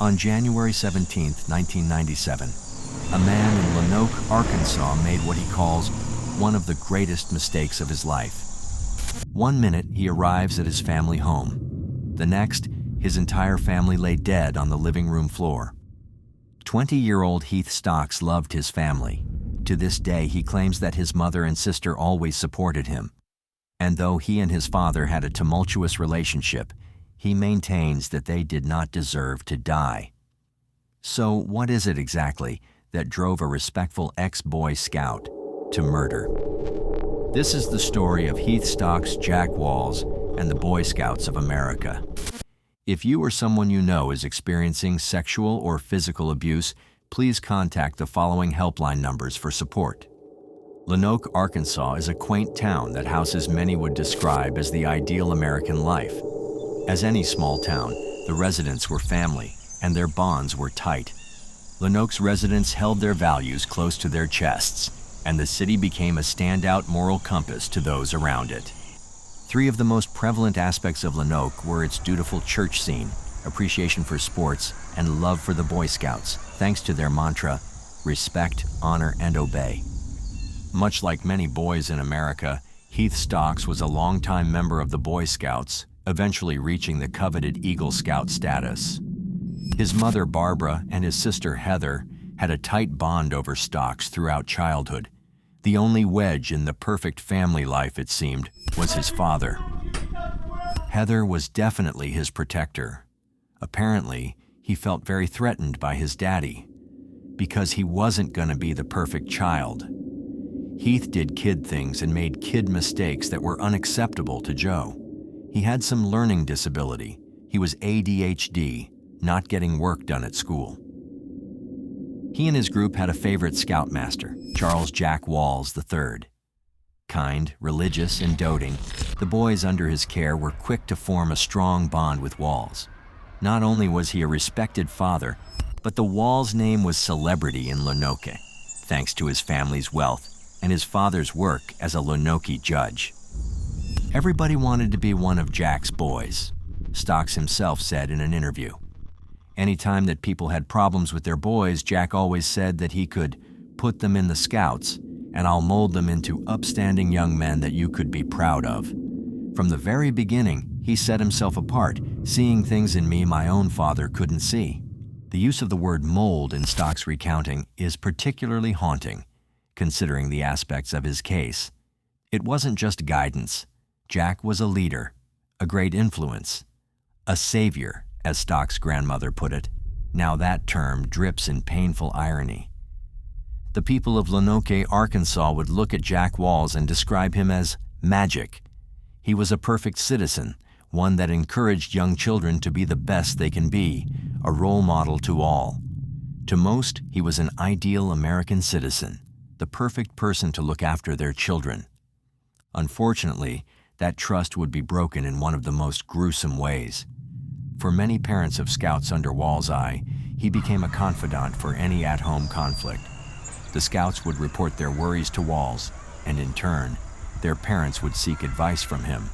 On January 17, 1997, a man in Lonoke, Arkansas made what he calls one of the greatest mistakes of his life. One minute, he arrives at his family home. The next, his entire family lay dead on the living room floor. 20-year-old Heath Stocks loved his family. To this day, he claims that his mother and sister always supported him. And though he and his father had a tumultuous relationship, he maintains that they did not deserve to die. So what is it exactly that drove a respectful ex-Boy Scout to murder? This is the story of Heath Stocks, Jack Walls, and the Boy Scouts of America. If you or someone you know is experiencing sexual or physical abuse, please contact the following helpline numbers for support. Lonoke, Arkansas is a quaint town that houses many would describe as the ideal American life. As any small town, the residents were family, and their bonds were tight. Lonoke's residents held their values close to their chests, and the city became a standout moral compass to those around it. Three of the most prevalent aspects of Lonoke were its dutiful church scene, appreciation for sports, and love for the Boy Scouts, thanks to their mantra, respect, honor, and obey. Much like many boys in America, Heath Stocks was a longtime member of the Boy Scouts, eventually reaching the coveted Eagle Scout status. His mother, Barbara, and his sister, Heather, had a tight bond over Stocks throughout childhood. The only wedge in the perfect family life, it seemed, was his father. Heather was definitely his protector. Apparently, he felt very threatened by his daddy, because he wasn't going to be the perfect child. Heath did kid things and made kid mistakes that were unacceptable to Joe. He had some learning disability. He was ADHD, not getting work done at school. He and his group had a favorite scoutmaster, Charles Jack Walls III. Kind, religious, and doting, the boys under his care were quick to form a strong bond with Walls. Not only was he a respected father, but the Walls name was celebrity in Lonoke, thanks to his family's wealth and his father's work as a Lonoke judge. Everybody wanted to be one of Jack's boys, Stocks himself said in an interview. Anytime that people had problems with their boys, Jack always said that he could put them in the Scouts, and I'll mold them into upstanding young men that you could be proud of. From the very beginning, he set himself apart, seeing things in me my own father couldn't see. The use of the word mold in Stocks' recounting is particularly haunting, considering the aspects of his case. It wasn't just guidance. Jack was a leader, a great influence, a savior, as Stocks' grandmother put it. Now that term drips in painful irony. The people of Lonoke, Arkansas would look at Jack Walls and describe him as magic. He was a perfect citizen, one that encouraged young children to be the best they can be, a role model to all. To most, he was an ideal American citizen, the perfect person to look after their children. Unfortunately, that trust would be broken in one of the most gruesome ways. For many parents of Scouts under Walls' eye, he became a confidant for any at-home conflict. The Scouts would report their worries to Walls, and in turn, their parents would seek advice from him.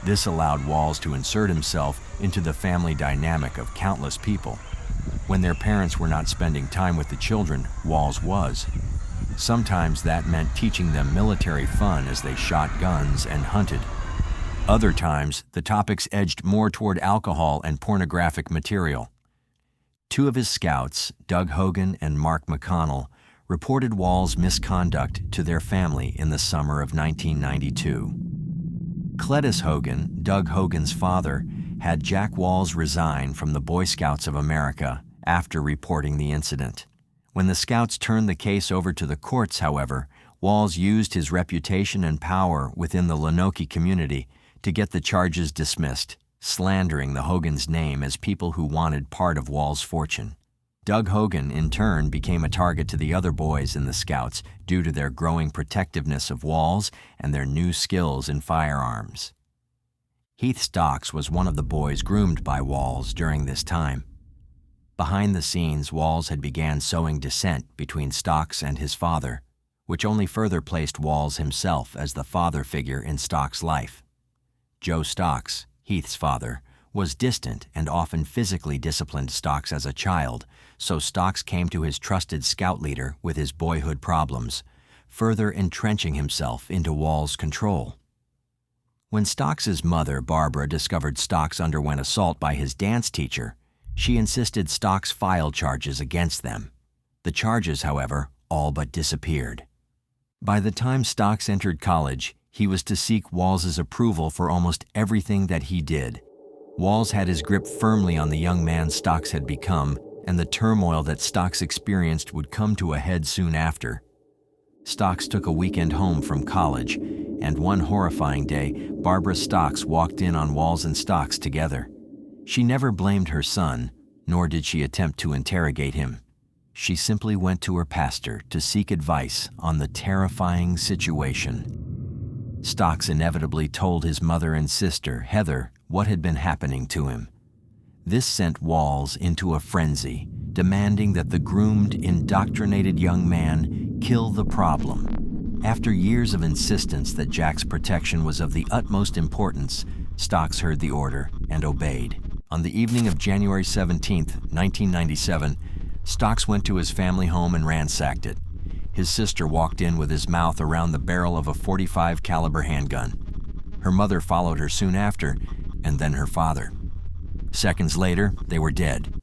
This allowed Walls to insert himself into the family dynamic of countless people. When their parents were not spending time with the children, Walls was. Sometimes that meant teaching them military fun as they shot guns and hunted. Other times, the topics edged more toward alcohol and pornographic material. Two of his Scouts, Doug Hogan and Mark McConnell, reported Walls' misconduct to their family in the summer of 1992. Cletus Hogan, Doug Hogan's father, had Jack Walls resign from the Boy Scouts of America after reporting the incident. When the Scouts turned the case over to the courts, however, Walls used his reputation and power within the Lonoke community to get the charges dismissed, slandering the Hogan's name as people who wanted part of Walls' fortune. Doug Hogan, in turn, became a target to the other boys in the Scouts due to their growing protectiveness of Walls and their new skills in firearms. Heath Stocks was one of the boys groomed by Walls during this time. Behind the scenes, Walls had began sowing dissent between Stocks and his father, which only further placed Walls himself as the father figure in Stocks' life. Joe Stocks, Heath's father, was distant and often physically disciplined Stocks as a child, so Stocks came to his trusted scout leader with his boyhood problems, further entrenching himself into Wall's control. When Stocks's mother, Barbara, discovered Stocks underwent assault by his dance teacher, she insisted Stocks file charges against them. The charges, however, all but disappeared. By the time Stocks entered college, he was to seek Wall's approval for almost everything that he did. Walls had his grip firmly on the young man Stocks had become, and the turmoil that Stocks experienced would come to a head soon after. Stocks took a weekend home from college, and one horrifying day, Barbara Stocks walked in on Walls and Stocks together. She never blamed her son, nor did she attempt to interrogate him. She simply went to her pastor to seek advice on the terrifying situation. Stocks inevitably told his mother and sister, Heather, what had been happening to him. This sent Walls into a frenzy, demanding that the groomed, indoctrinated young man kill the problem. After years of insistence that Jack's protection was of the utmost importance, Stocks heard the order and obeyed. On the evening of January 17, 1997, Stocks went to his family home and ransacked it. His sister walked in with his mouth around the barrel of a .45 caliber handgun. Her mother followed her soon after, and then her father. Seconds later, they were dead.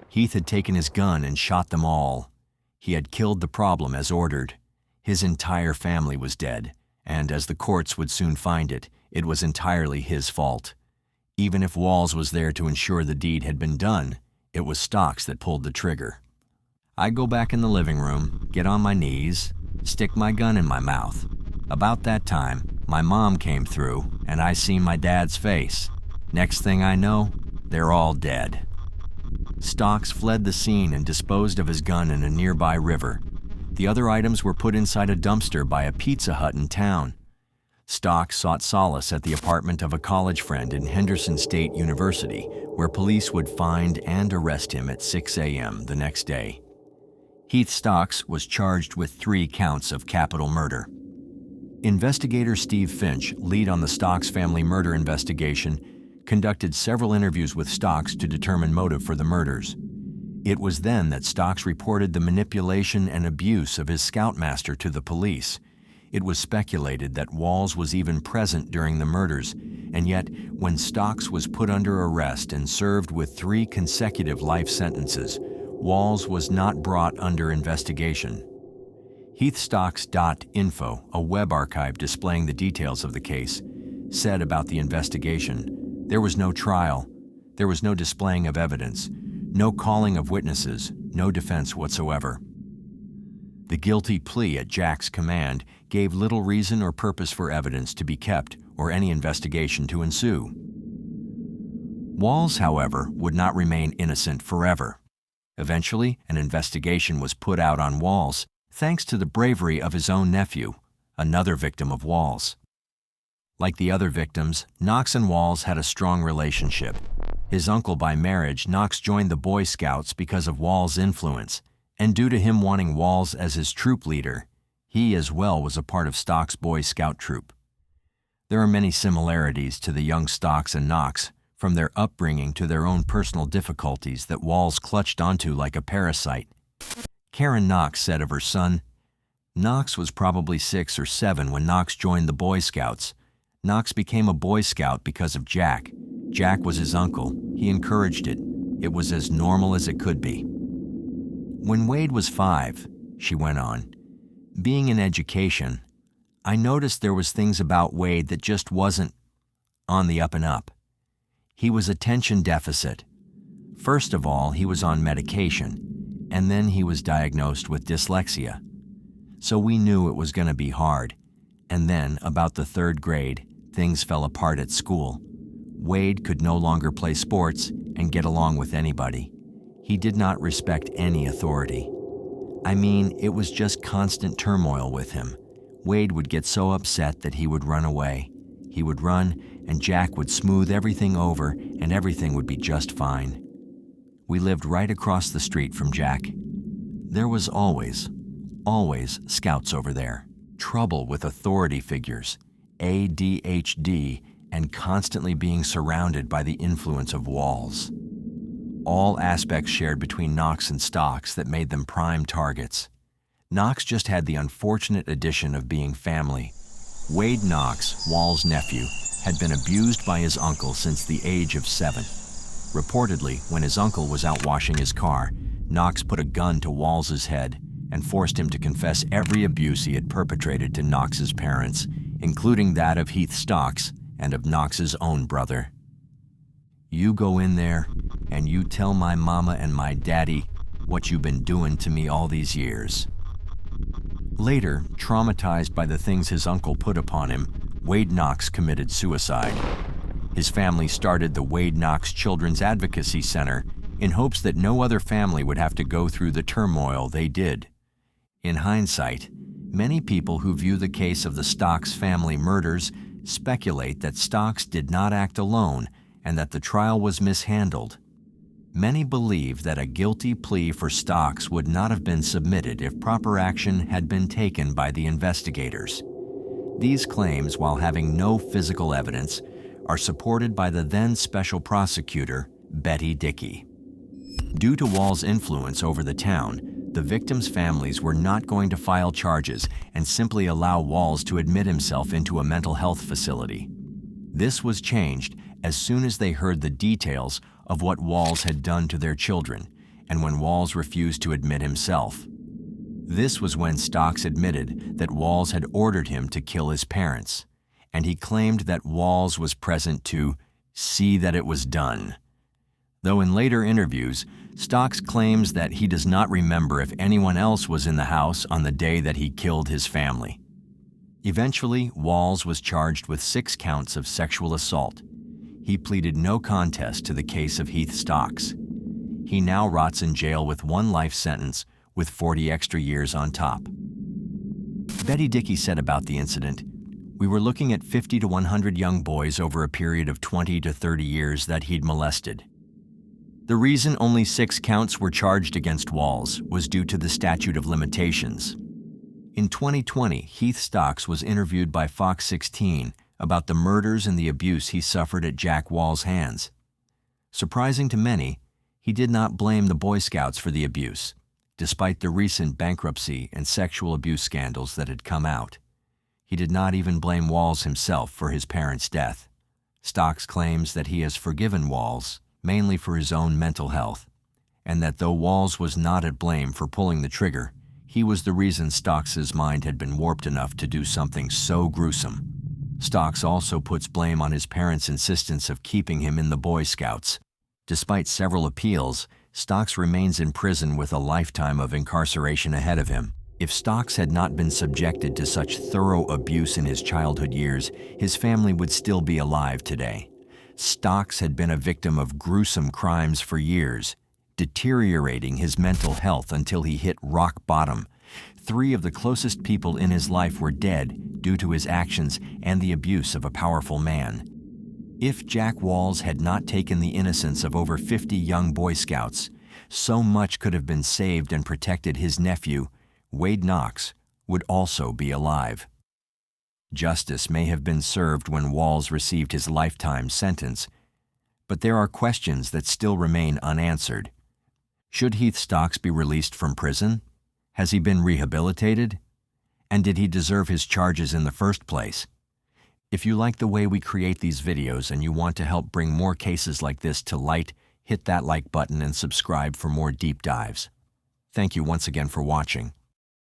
Heath had taken his gun and shot them all. He had killed the problem as ordered. His entire family was dead, and as the courts would soon find it, it was entirely his fault. Even if Walls was there to ensure the deed had been done, it was Stocks that pulled the trigger. I go back in the living room, get on my knees, stick my gun in my mouth. About that time, my mom came through, and I see my dad's face. Next thing I know, they're all dead. Stocks fled the scene and disposed of his gun in a nearby river. The other items were put inside a dumpster by a Pizza Hut in town. Stocks sought solace at the apartment of a college friend in Henderson State University, where police would find and arrest him at 6 a.m. the next day. Heath Stocks was charged with 3 counts of capital murder. Investigator Steve Finch, lead on the Stocks family murder investigation, conducted several interviews with Stocks to determine motive for the murders. It was then that Stocks reported the manipulation and abuse of his scoutmaster to the police. It was speculated that Walls was even present during the murders, and yet, when Stocks was put under arrest and served with 3 consecutive life sentences, Walls was not brought under investigation. HeathStocks.info, a web archive displaying the details of the case, said about the investigation, "There was no trial, there was no displaying of evidence, no calling of witnesses, no defense whatsoever." The guilty plea at Jack's command gave little reason or purpose for evidence to be kept or any investigation to ensue. Walls, however, would not remain innocent forever. Eventually, an investigation was put out on Walls, thanks to the bravery of his own nephew, another victim of Walls. Like the other victims, Knox and Walls had a strong relationship. His uncle by marriage, Knox joined the Boy Scouts because of Walls' influence, and due to him wanting Walls as his troop leader, he as well was a part of Stocks' Boy Scout troop. There are many similarities to the young Stocks and Knox, from their upbringing to their own personal difficulties that Walls clutched onto like a parasite. Karen Knox said of her son, "Knox was probably 6 or 7 when Knox joined the Boy Scouts. Knox became a Boy Scout because of Jack. Jack was his uncle. He encouraged it. It was as normal as it could be." When Wade was 5, she went on, being in education, I noticed there was things about Wade that just wasn't on the up and up. He was attention deficit. First of all, he was on medication, and then he was diagnosed with dyslexia. So we knew it was going to be hard. And then, about the 3rd grade, things fell apart at school. Wade could no longer play sports and get along with anybody. He did not respect any authority. I mean, it was just constant turmoil with him. Wade would get so upset that he would run away. He would run, and Jack would smooth everything over, and everything would be just fine. We lived right across the street from Jack. There was always scouts over there. Trouble with authority figures, ADHD, and constantly being surrounded by the influence of walls. All aspects shared between Knox and Stocks that made them prime targets. Knox just had the unfortunate addition of being family. Wade Knox, Wall's nephew, had been abused by his uncle since the age of 7. Reportedly, when his uncle was out washing his car, Knox put a gun to Wall's head and forced him to confess every abuse he had perpetrated to Knox's parents, including that of Heath Stocks and of Knox's own brother. "You go in there and you tell my mama and my daddy what you've been doing to me all these years." Later, traumatized by the things his uncle put upon him, Wade Knox committed suicide. His family started the Wade Knox Children's Advocacy Center in hopes that no other family would have to go through the turmoil they did. In hindsight, many people who view the case of the Stocks family murders speculate that Stocks did not act alone and that the trial was mishandled. Many believe that a guilty plea for Stocks would not have been submitted if proper action had been taken by the investigators. These claims, while having no physical evidence, are supported by the then special prosecutor, Betty Dickey. Due to Wall's influence over the town, the victims' families were not going to file charges and simply allow Walls to admit himself into a mental health facility. This was changed as soon as they heard the details of what Walls had done to their children, and when Walls refused to admit himself. This was when Stocks admitted that Walls had ordered him to kill his parents, and he claimed that Walls was present to see that it was done. Though in later interviews, Stocks claims that he does not remember if anyone else was in the house on the day that he killed his family. Eventually, Walls was charged with 6 counts of sexual assault. He pleaded no contest to the case of Heath Stocks. He now rots in jail with 1 life sentence with 40 extra years on top. Betty Dickey said about the incident, "We were looking at 50 to 100 young boys over a period of 20 to 30 years that he'd molested. The reason only 6 counts were charged against Walls was due to the statute of limitations." In 2020, Heath Stocks was interviewed by Fox 16 about the murders and the abuse he suffered at Jack Wall's hands. Surprising to many, he did not blame the Boy Scouts for the abuse, despite the recent bankruptcy and sexual abuse scandals that had come out. He did not even blame Walls himself for his parents' death. Stocks claims that he has forgiven Walls, mainly for his own mental health, and that though Walls was not at blame for pulling the trigger, he was the reason Stocks' mind had been warped enough to do something so gruesome. Stocks also puts blame on his parents' insistence of keeping him in the Boy Scouts. Despite several appeals, Stocks remains in prison with a lifetime of incarceration ahead of him. If Stocks had not been subjected to such thorough abuse in his childhood years, his family would still be alive today. Stocks had been a victim of gruesome crimes for years, deteriorating his mental health until he hit rock bottom. 3 of the closest people in his life were dead due to his actions and the abuse of a powerful man. If Jack Walls had not taken the innocence of over 50 young Boy Scouts, so much could have been saved and protected. His nephew, Wade Knox, would also be alive. Justice may have been served when Walls received his lifetime sentence, but there are questions that still remain unanswered. Should Heath Stocks be released from prison? Has he been rehabilitated? And did he deserve his charges in the first place? If you like the way we create these videos and you want to help bring more cases like this to light, hit that like button and subscribe for more deep dives. Thank you once again for watching.